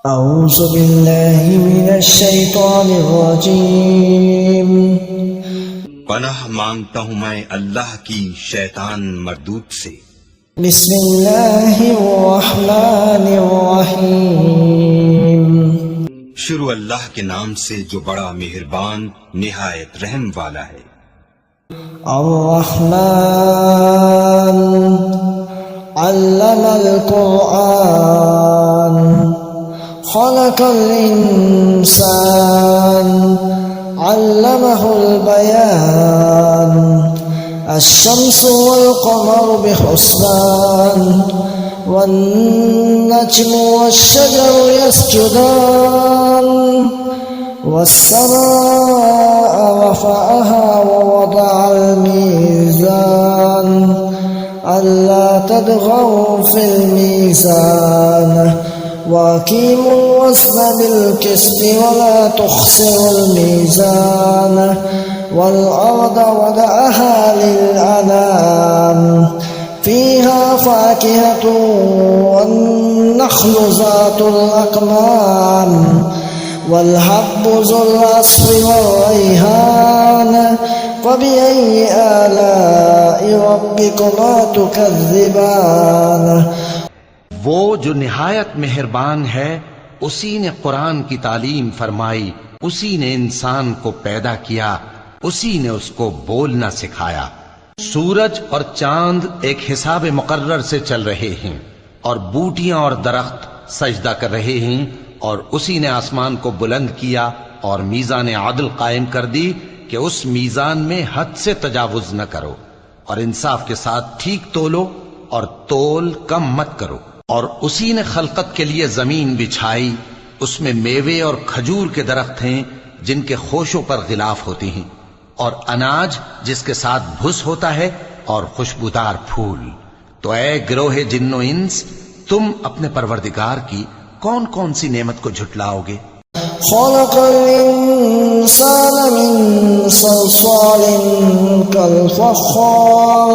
अऊज़ु बिल्लाहि मिनश शैतानिर रजीम। पनाह मांगता हूँ मैं अल्लाह की शैतान मरदूत से। बिस्मिल्लाहिर रहमानिर रहीम। शुरू अल्लाह के नाम से जो बड़ा मेहरबान निहायत रहम वाला है। अर्रहमान अल्लमल कुरआन खलकल इंसान अल्लमहुल बयान अश्शम्सु वल क़मरु बिहुस्बान वन्नज्मु वश्शजरु यस्जुदान वस्समाअ रफ़अहा ववदअल मीज़ान अल्ला तत्ग़ौ फ़िल मीज़ान वअक़ीमुल वज़्न बिलक़िस्ति वला तुख़्सिरुल मीज़ान वल अर्द वदअहा लिलअनाम फ़ीहा फ़ाकिहतुन वन्नख़्लु ज़ातुल अक़माम वल्हब्बु ज़ुल अस्फ़ि वर्रैहान फ़बिअय्यि आलाइ रब्बिकुमा तुकज़्ज़िबान। वो जो निहायत मेहरबान है, उसी ने कुरान की तालीम फरमाई, उसी ने इंसान को पैदा किया, उसी ने उसको बोलना सिखाया। सूरज और चांद एक हिसाब मुकर्रर से चल रहे हैं और बूटियां और दरख्त सजदा कर रहे हैं, और उसी ने आसमान को बुलंद किया और मीज़ान आदल कायम कर दी कि उस मीज़ान में हद से तजावुज न करो, और इंसाफ के साथ ठीक तोलो और तोल कम मत करो। और उसी ने खलकत के लिए जमीन बिछाई, उसमें मेवे और खजूर के दरख्त हैं जिनके खोशों पर गिलाफ होती हैं, और अनाज जिसके साथ भुस होता है, और खुशबूदार फूल। तो ऐ गिरोहे जिन्नो इंस, तुम अपने परवरदिगार की कौन कौन सी नेमत को झुटलाओगे? खलक़ल इंसान मिन सलसालिन कल फ़ख़्ख़ार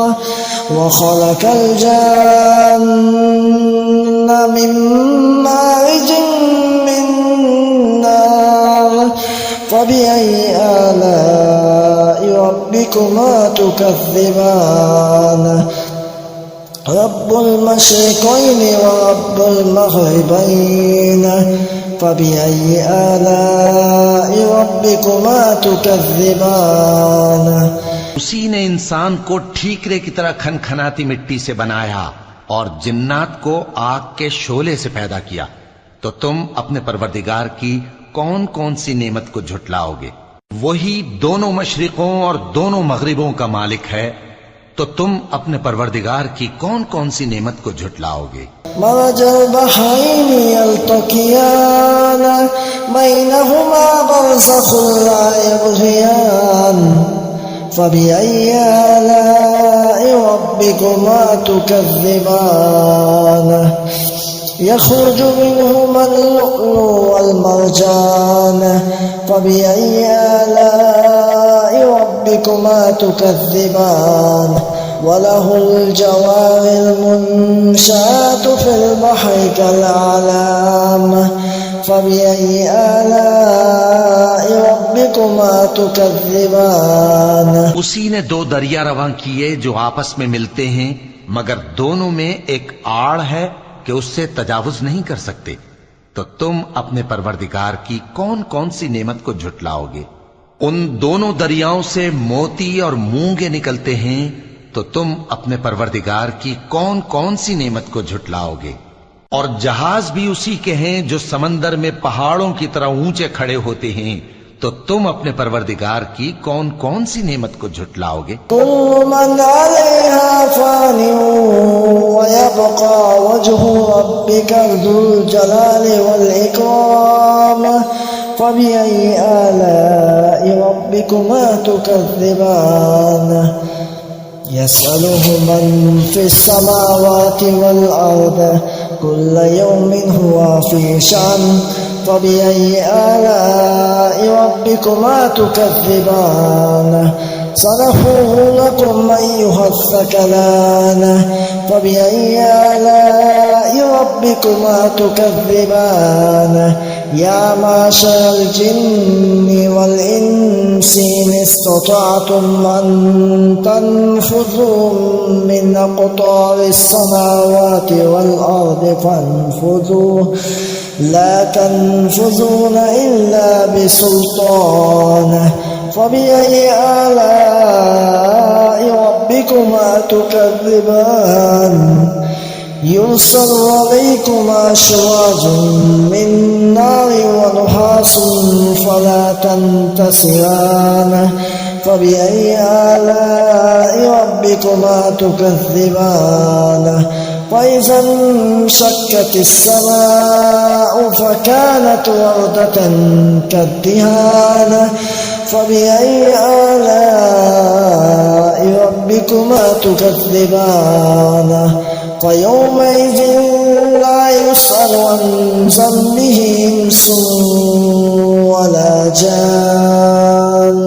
व खलक़ल जन्न मिन मारिजिन मिन नार फ़बिअय्यि आलाइ रब्बिकुमा तुकज़्ज़िबान। रब्बुल मशरिक़ैनि व रब्बुल मग़रिबैन फ़बिअय्यि आलाइ रब्बिकुमा तुकज़्ज़िबान। उसी ने इंसान को ठीकरे की तरह खनखनाती मिट्टी से बनाया और जिन्नात को आग के शोले से पैदा किया। तो तुम अपने परवरदिगार की कौन कौन सी नेमत को झुटलाओगे? वही दोनों मशरिकों और दोनों मगरिबों का मालिक है, तो तुम अपने परवरदिगार की कौन कौन सी नेमत को झुटलाओगे? मरजल बहरैनि यल्तक़ियान बैनहुमा बरज़ख़ुन ला यबग़ियान फ़बिअय्यि आलाइ रब्बिकुमा तुकज़्ज़िबान। यख़रुजु मिनहुमा लुअ्लुअ वल मरजान फ़बिअय्यि आलाइ रब्बिकुमा तुकज़्ज़िबान। वलहुल जवारिल मुनशाअतु फ़िल बहरि कलअअलाम फ़बिअय्यि आलाइ रब्बिकुमा तुकज़्ज़िबान। उसी ने दो दरिया रवां किए जो आपस में मिलते हैं, मगर दोनों में एक आड़ है कि उससे तजावुज नहीं कर सकते। तो तुम अपने परवरदिगार की कौन कौन सी नेमत को झुटलाओगे? उन दोनों दरियाओं से मोती और मूंगे निकलते हैं, तो तुम अपने परवरदिगार की कौन कौन सी नेमत को झुटलाओगे? और जहाज भी उसी के हैं जो समंदर में पहाड़ों की तरह ऊंचे खड़े होते हैं, तो तुम अपने परवरदिगार की कौन कौन सी नेमत को झुटलाओगे? कुल्लु मन अलैहा फ़ानिन व यब्क़ा वज्हु रब्बिका ज़ुल जलालि वल इकराम फ़बिअय्यि आलाइ रब्बिकुमा तुकज़्ज़िबान। यसअलुहु मन फ़िस समावाति वल अर्द कुल्ल यौमिन हुवा फ़ी शान फ़बिअय्यि आलाइ रब्बिकुमा तुकज़्ज़िबान। सनफ़्रुगु लकुम अय्युहस सकलान فبأي آلاء ربكما تكذبان يا معشر الجن والإنس إن استطعتم أن تنفذوا من أقطار السماوات والأرض فانفذوا لا تنفذون إلا بسلطان فبأي آلاء ربكما تكذبان يرسل عليكما شواظ من نار ونحاس فلا تنتصران فبأي آلاء ربكما تكذبان فإذا انشقت السماء فكانت وردة كالدهان فبأي آلاء ربكما تكذبان فيومئذ لا يسأل عن ذنبه إنس ولا جان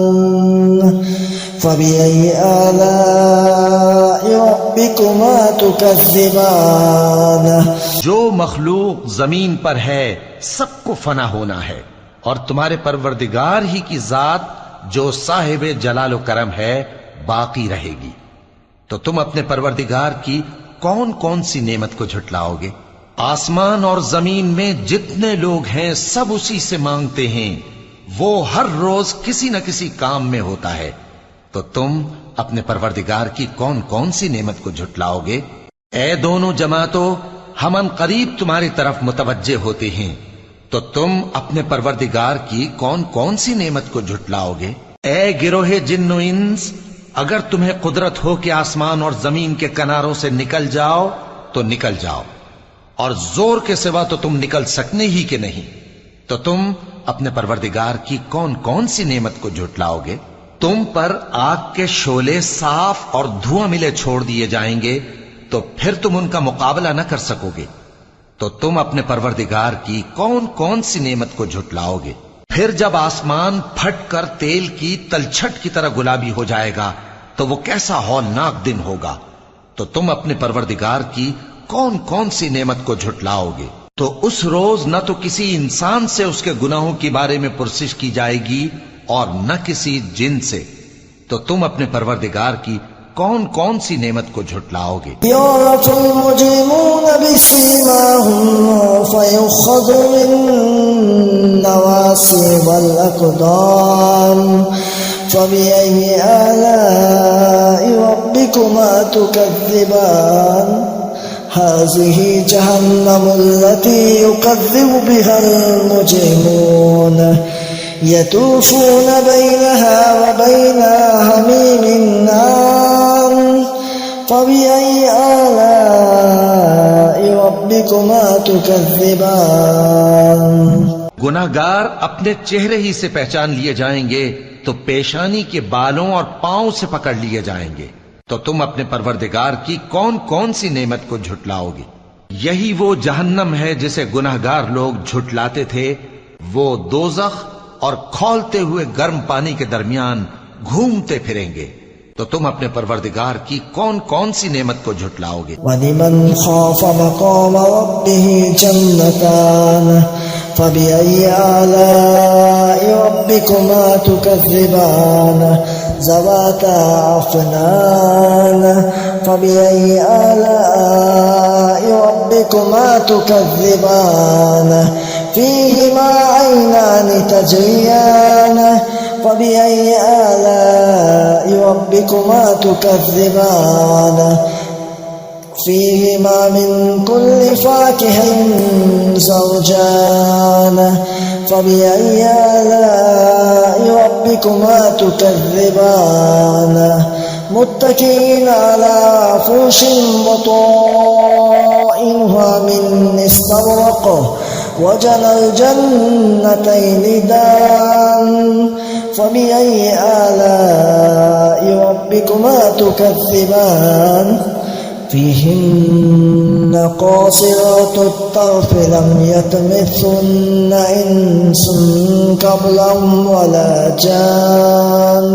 فبأي آلاء ربكما تكذبان जो मखलूक जमीन पर है सबको फना होना है और तुम्हारे परवरदिगार ही की जात जो साहिब जलाल करम है बाकी रहेगी। तो तुम अपने परवरदिगार की कौन कौन सी नेमत को झुटलाओगे? आसमान और जमीन में जितने लोग हैं सब उसी से मांगते हैं, वो हर रोज किसी न किसी काम में होता है। तो तुम अपने परवरदिगार की कौन कौन सी नेमत को झुटलाओगे? ए दोनों जमातों, हम करीब तुम्हारी तरफ मुतवज्जे होते हैं, तो तुम अपने परवरदिगार की कौन कौन सी नेमत को झुटलाओगे? ए गिरोहे जिन्नो इंस, अगर तुम्हें कुदरत हो कि आसमान और जमीन के किनारों से निकल जाओ तो निकल जाओ, और जोर के सिवा तो तुम निकल सकने ही के नहीं। तो तुम अपने परवरदिगार की कौन कौन सी नेमत को झुटलाओगे? तुम पर आग के शोले साफ और धुआं मिले छोड़ दिए जाएंगे, तो फिर तुम उनका मुकाबला न कर सकोगे। तो तुम अपने परवरदिगार की कौन कौन सी नेमत को झुटलाओगे? फिर जब आसमान फटकर तेल की तलछट की तरह गुलाबी हो जाएगा तो वो कैसा हौलनाक दिन होगा। तो तुम अपने परवरदिगार की कौन कौन सी नेमत को झुटलाओगे? तो उस रोज न तो किसी इंसान से उसके गुनाहों के बारे में पुरसिश की जाएगी और न किसी जिन से। तो तुम अपने परवरदिगार की कौन कौन सी नेमत को झुटलाओगे? فبأي آلاء ربكما تكذبان هذه جهنم التي يكذب بها المجرمون يطوفون بينها وبين حميم آن فبأي آلاء ربكما تكذبان गुनाहगार अपने चेहरे ही से पहचान लिए जाएंगे तो पेशानी के बालों और पांव से पकड़ लिए जाएंगे। तो तुम अपने परवरदिगार की कौन कौन सी नेमत को झुटलाओगे? यही वो जहन्नम है जिसे गुनाहगार लोग झुटलाते थे। वो दोज़ख और खौलते हुए गर्म पानी के दरमियान घूमते फिरेंगे। तो तुम अपने परवरदिगार की कौन कौन सी नेमत को झुटलाओगे? वलिमन खाफ मक़ाम रब्बिही जन्नतान फबिअय्यि आलाइ रब्बिकुमा तुकज़्ज़िबान ज़वाता अफ़नान फबिअय्यि आलाइ रब्बिकुमा तुकज़्ज़िबान फ़ीहिमा ऐनान तजरियान फबिअय्यि आलाइ रब्बिकुमा तुकज़्ज़िबान فيهما من كل فاكهة زوجان فبأي آلاء ربكما تكذبان متكئين على فرش مطائنها من استبرق وجنى الجنتين دان فبأي آلاء ربكما تكذبان فيهن قاصرات الطرف لم يطمثهن إنس قبلهم ولا جان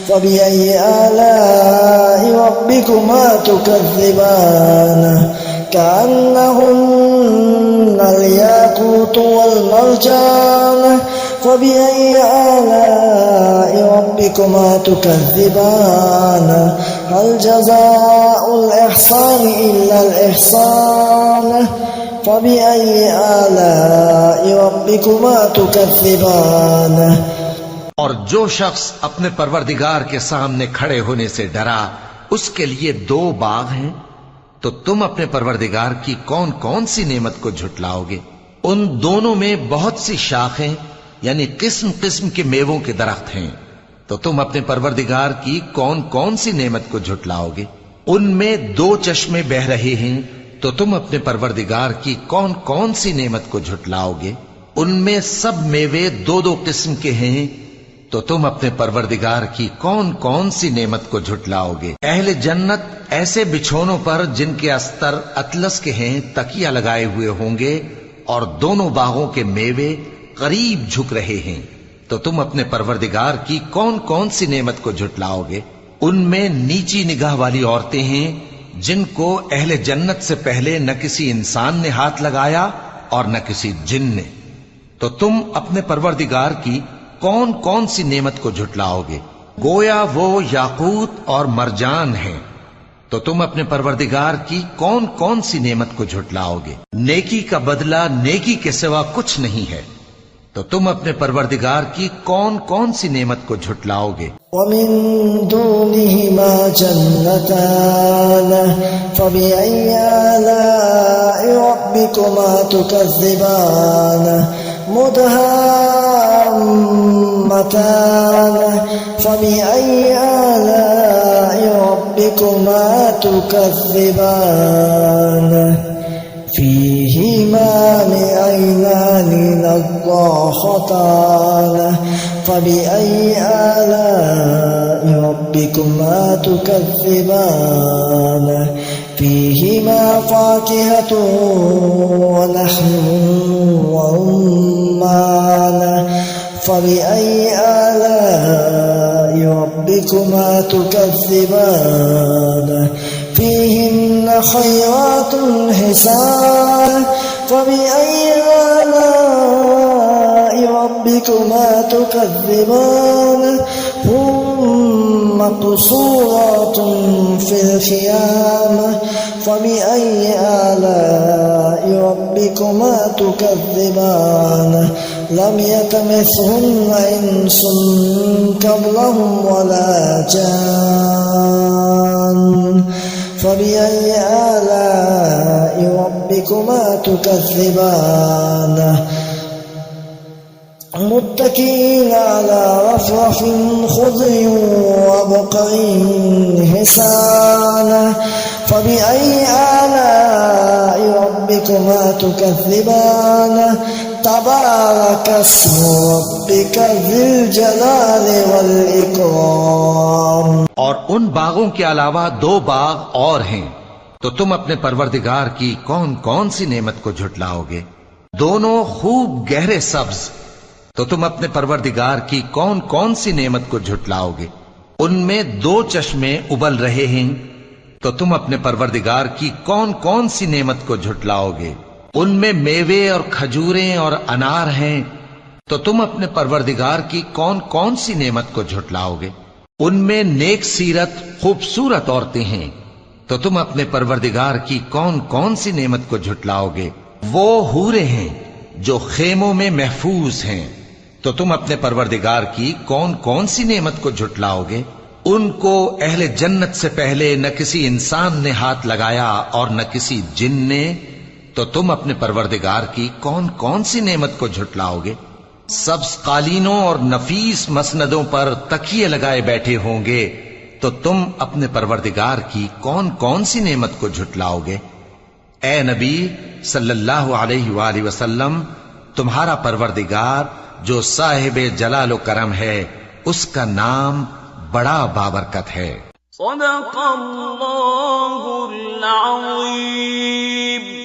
فبأي آلاء ربكما تكذبان كأنهن الياقوت والمرجان فبأي آلاء ربكما تكذبان هل جزاء الإحسان إلا الإحسان فبأي آلاء ربكما تكذبان। और जो शख्स अपने परवरदिगार के सामने खड़े होने से डरा उसके लिए 2 बाग हैं, तो तुम अपने परवरदिगार की कौन कौन सी नेमत को झुटलाओगे? उन दोनों में बहुत सी शाखें यानी किस्म किस्म के मेवों के दरख्त हैं, तो तुम अपने परवरदिगार की कौन कौन सी नेमत को झुटलाओगे? उनमें 2 चश्मे बह रहे हैं, तो तुम अपने परवरदिगार की कौन कौन सी नेमत को झुटलाओगे? उनमें सब मेवे 2-2 किस्म के हैं, तो तुम अपने परवरदिगार की कौन कौन सी नेमत को झुटलाओगे? अहले जन्नत ऐसे बिछोनों पर जिनके अस्तर अतलस के हैं तकिया लगाए हुए होंगे और दोनों बागों के मेवे करीब झुक रहे हैं, तो तुम अपने परवरदिगार की कौन कौन सी नेमत को झुटलाओगे? उनमें नीची निगाह वाली औरतें हैं जिनको अहले जन्नत से पहले न किसी इंसान ने हाथ लगाया और न किसी जिन ने, तो तुम अपने परवरदिगार की कौन कौन सी नेमत को झुटलाओगे? गोया वो याकूत और मरजान हैं, तो तुम अपने परवरदिगार की कौन कौन सी नेमत को झुटलाओगे? नेकी का बदला नेकी के सिवा कुछ नहीं है, तो तुम अपने परवरदिगार की कौन कौन सी नेमत को झुटलाओगे? ومن دونهما جنتان فبأي آلاء ربكما تكذبان مدهامتان فبأي آلاء ربكما تكذبان فيهما من عينان نضاختان فبأي آلاء ربكما تكذبان فيهما فاكهة ولحم ورمان فبأي آلاء ربكما تكذبان فيهن خيرات حسان فبأي آلاء ربكما تكذبان هم مقصورات في الخيام فبأي آلاء ربكما تكذبان لم يطمثهن إنس قبلهم ولا جان فبأي آلاء ربكما تكذبان متكئين على رفرف خضر وبقر حسان فبأي آلاء ربكما تكذبان تبارك اسم ربك ذي الجلال والإكرام। और उन बागों के अलावा 2 बाग और हैं, तो तुम अपने परवरदिगार की कौन कौन सी नेमत को झुटलाओगे? दोनों खूब गहरे सब्ज, तो तुम अपने परवरदिगार की कौन कौन सी नेमत को झुटलाओगे? उनमें 2 चश्मे उबल रहे हैं, तो तुम अपने परवरदिगार की कौन कौन सी नेमत को झुटलाओगे? उनमें मेवे और खजूरें और अनार हैं, तो तुम अपने परवरदिगार की कौन कौन सी नेमत को झुटलाओगे? उनमें नेक सीरत खूबसूरत औरतें हैं, तो तुम अपने परवरदिगार की कौन कौन सी नेमत को झुटलाओगे? वो हूरे हैं जो खेमों में महफूज हैं, तो तुम अपने परवरदिगार की कौन कौन सी नेमत को झुटलाओगे? उनको अहले जन्नत से पहले न किसी इंसान ने हाथ लगाया और न किसी जिन ने, तो तुम अपने परवरदिगार की कौन कौन सी नेमत को झुटलाओगे? सब्ज कालीनों और नफीस मसनदों पर तकिए लगाए बैठे होंगे, तो तुम अपने परवरदिगार की कौन कौन सी नेमत को झुटलाओगे? ए नबी सल्लल्लाहु अलैहि वसल्लम, तुम्हारा परवरदिगार जो साहिबे जलाल करम है, उसका नाम बड़ा बाबरकत है। सदक़ल्लाहुल अज़ीम।